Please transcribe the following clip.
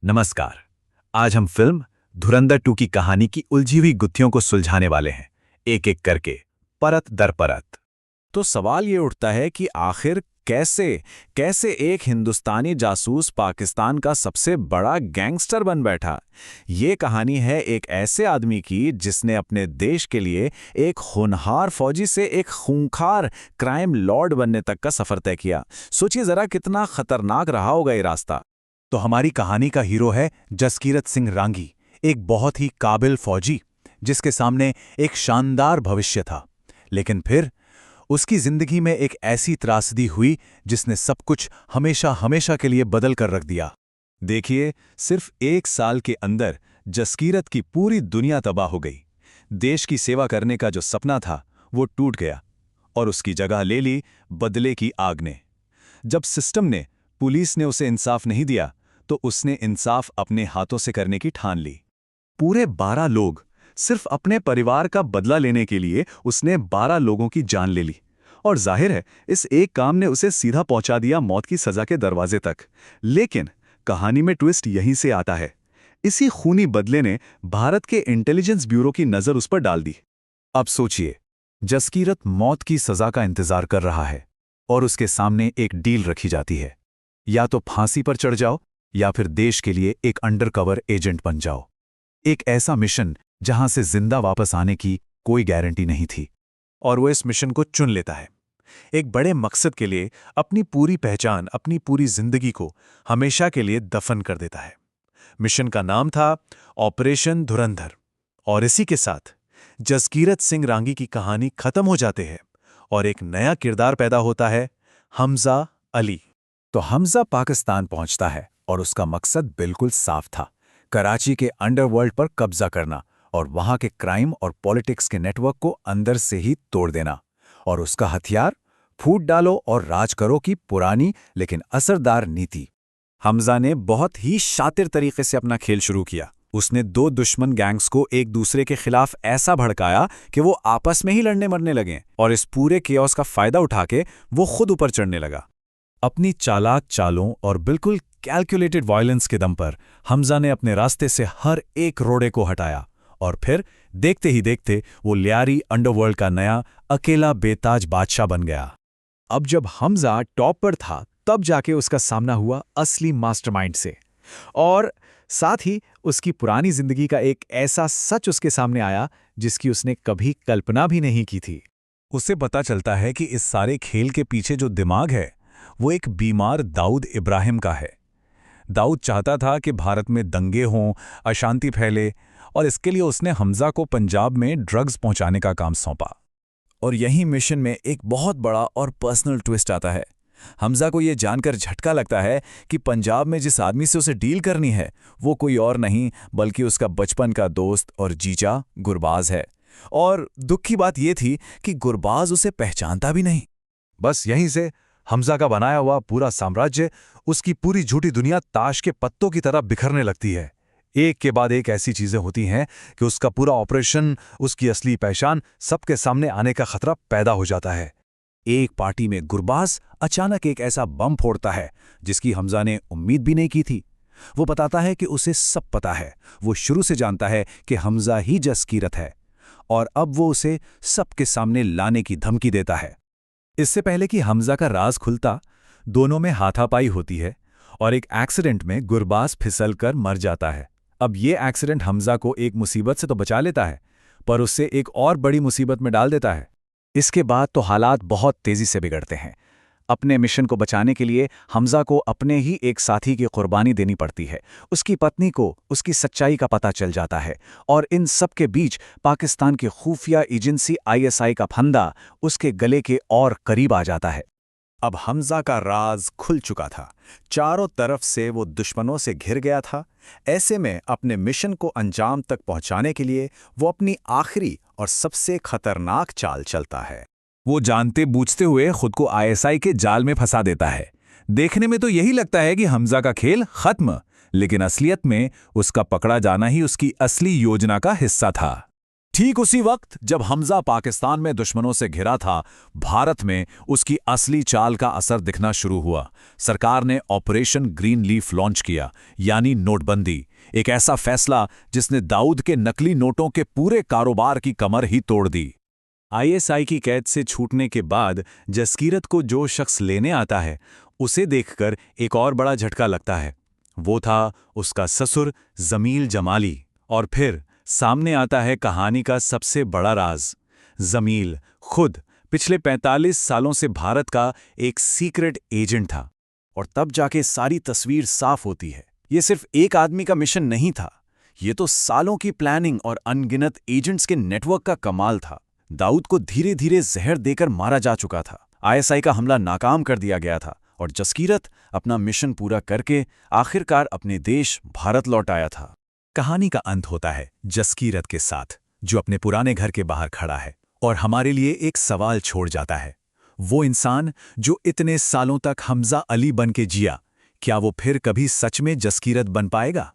नमस्कार। आज हम फिल्म धुरंधर 2 की कहानी की उलझी हुई गुत्थियों को सुलझाने वाले हैं, एक एक करके, परत दर परत। तो सवाल ये उठता है कि आखिर कैसे कैसे एक हिंदुस्तानी जासूस पाकिस्तान का सबसे बड़ा गैंगस्टर बन बैठा। ये कहानी है एक ऐसे आदमी की जिसने अपने देश के लिए एक होनहार फौजी से एक खूंखार क्राइम लॉर्ड बनने तक का सफर तय किया। सोचिए जरा कितना खतरनाक रहा होगा ये रास्ता। तो हमारी कहानी का हीरो है जसकीरत सिंह रांगी, एक बहुत ही काबिल फौजी जिसके सामने एक शानदार भविष्य था। लेकिन फिर उसकी जिंदगी में एक ऐसी त्रासदी हुई जिसने सब कुछ हमेशा हमेशा के लिए बदल कर रख दिया। देखिए, सिर्फ 1 साल के अंदर जसकीरत की पूरी दुनिया तबाह हो गई। देश की सेवा करने का जो सपना था वो टूट गया और उसकी जगह ले ली बदले की आग ने। जब सिस्टम ने, पुलिस ने उसे इंसाफ नहीं दिया तो उसने इंसाफ अपने हाथों से करने की ठान ली। पूरे 12 लोग, सिर्फ अपने परिवार का बदला लेने के लिए उसने 12 लोगों की जान ले ली। और जाहिर है इस एक काम ने उसे सीधा पहुंचा दिया मौत की सजा के दरवाजे तक। लेकिन कहानी में ट्विस्ट यहीं से आता है। इसी खूनी बदले ने भारत के इंटेलिजेंस ब्यूरो की नजर उस पर डाल दी। अब सोचिए, जसकीरत मौत की सजा का इंतजार कर रहा है और उसके सामने एक डील रखी जाती है, या तो फांसी पर चढ़ जाओ या फिर देश के लिए एक अंडरकवर एजेंट बन जाओ। एक ऐसा मिशन जहां से जिंदा वापस आने की कोई गारंटी नहीं थी। और वो इस मिशन को चुन लेता है, एक बड़े मकसद के लिए अपनी पूरी पहचान, अपनी पूरी जिंदगी को हमेशा के लिए दफन कर देता है। मिशन का नाम था ऑपरेशन धुरंधर। और इसी के साथ जसकीरत सिंह रांगी की कहानी खत्म हो जाते हैं और एक नया किरदार पैदा होता है, हमजा अली। तो हमजा पाकिस्तान पहुंचता है और उसका मकसद बिल्कुल साफ था, कराची के अंडरवर्ल्ड पर कब्जा करना और वहां के क्राइम और पॉलिटिक्स के नेटवर्क को अंदर से ही तोड़ देना। और उसका हथियार, फूट डालो और राज करो की पुरानी लेकिन असरदार नीति। हमजा ने बहुत ही शातिर तरीके से अपना खेल शुरू किया। उसने 2 दुश्मन गैंग्स को एक दूसरे के खिलाफ ऐसा भड़काया कि वो आपस में ही लड़ने मरने लगे, और इस पूरे केओस का फायदा उठा के वो खुद ऊपर चढ़ने लगा। अपनी चालाक चालों और बिल्कुल कैलकुलेटेड वायलेंस के दम पर हमजा ने अपने रास्ते से हर एक रोड़े को हटाया, और फिर देखते ही देखते वो लियारी अंडरवर्ल्ड का नया अकेला बेताज बादशाह बन गया। अब जब हमजा टॉप पर था तब जाके उसका सामना हुआ असली मास्टरमाइंड से, और साथ ही उसकी पुरानी जिंदगी का एक ऐसा सच उसके सामने आया जिसकी उसने कभी कल्पना भी नहीं की थी। उसे पता चलता है कि इस सारे खेल के पीछे जो दिमाग है वो एक बीमार दाऊद इब्राहिम का है। दाऊद चाहता था कि भारत में दंगे हों, अशांति फैले, और इसके लिए उसने हमजा को पंजाब में ड्रग्स पहुंचाने का काम सौंपा। और यही मिशन में एक बहुत बड़ा और पर्सनल ट्विस्ट आता है। हमजा को यह जानकर झटका लगता है कि पंजाब में जिस आदमी से उसे डील करनी है वो कोई और नहीं बल्कि उसका बचपन का दोस्त और जीजा गुरबाज है। और दुख की बात यह थी कि गुरबाज उसे पहचानता भी नहीं। बस यहीं से हमजा का बनाया हुआ पूरा साम्राज्य, उसकी पूरी झूठी दुनिया ताश के पत्तों की तरह बिखरने लगती है। एक के बाद एक ऐसी चीजें होती हैं कि उसका पूरा ऑपरेशन, उसकी असली पहचान सबके सामने आने का खतरा पैदा हो जाता है। एक पार्टी में गुरबाज अचानक एक ऐसा बम फोड़ता है जिसकी हमजा ने उम्मीद भी नहीं की थी। वो बताता है कि उसे सब पता है, वो शुरू से जानता है कि हमजा ही जसकीरत है, और अब वो उसे सबके सामने लाने की धमकी देता है। इससे पहले कि हमजा का राज खुलता, दोनों में हाथापाई होती है और एक एक्सीडेंट में गुरबाज फिसलकर मर जाता है। अब ये एक्सीडेंट हमजा को एक मुसीबत से तो बचा लेता है, पर उससे एक और बड़ी मुसीबत में डाल देता है। इसके बाद तो हालात बहुत तेजी से बिगड़ते हैं। अपने मिशन को बचाने के लिए हमजा को अपने ही एक साथी की कुर्बानी देनी पड़ती है। उसकी पत्नी को उसकी सच्चाई का पता चल जाता है, और इन सब के बीच पाकिस्तान की खुफिया एजेंसी ISI का फंदा उसके गले के और करीब आ जाता है। अब हमजा का राज खुल चुका था। चारों तरफ से वो दुश्मनों से घिर गया था। ऐसे में अपने मिशन को अंजाम तक पहुंचाने के लिए वो अपनी आखिरी और सबसे खतरनाक चाल चलता है। वो जानते बूझते हुए खुद को ISI के जाल में फंसा देता है। देखने में तो यही लगता है कि हमजा का खेल खत्म, लेकिन असलियत में उसका पकड़ा जाना ही उसकी असली योजना का हिस्सा था। ठीक उसी वक्त जब हमजा पाकिस्तान में दुश्मनों से घिरा था, भारत में उसकी असली चाल का असर दिखना शुरू हुआ। सरकार ने ऑपरेशन ग्रीन लीफ लॉन्च किया, यानी नोटबंदी, एक ऐसा फैसला जिसने दाऊद के नकली नोटों के पूरे कारोबार की कमर ही तोड़ दी। आईएसआई की कैद से छूटने के बाद जसकीरत को जो शख्स लेने आता है, उसे देखकर एक और बड़ा झटका लगता है। वो था उसका ससुर जमील जमाली। और फिर सामने आता है कहानी का सबसे बड़ा राज। जमील खुद पिछले 45 सालों से भारत का एक सीक्रेट एजेंट था। और तब जाके सारी तस्वीर साफ होती है। ये सिर्फ एक आदमी का मिशन नहीं था, ये तो सालों की प्लानिंग और अनगिनत एजेंट्स के नेटवर्क का कमाल था। दाऊद को धीरे धीरे जहर देकर मारा जा चुका था, आईएसआई का हमला नाकाम कर दिया गया था, और जसकीरत अपना मिशन पूरा करके आखिरकार अपने देश भारत लौट आया था। कहानी का अंत होता है जसकीरत के साथ, जो अपने पुराने घर के बाहर खड़ा है और हमारे लिए एक सवाल छोड़ जाता है। वो इंसान जो इतने सालों तक हमजा अली बन के जिया, क्या वो फिर कभी सच में जसकीरत बन पाएगा?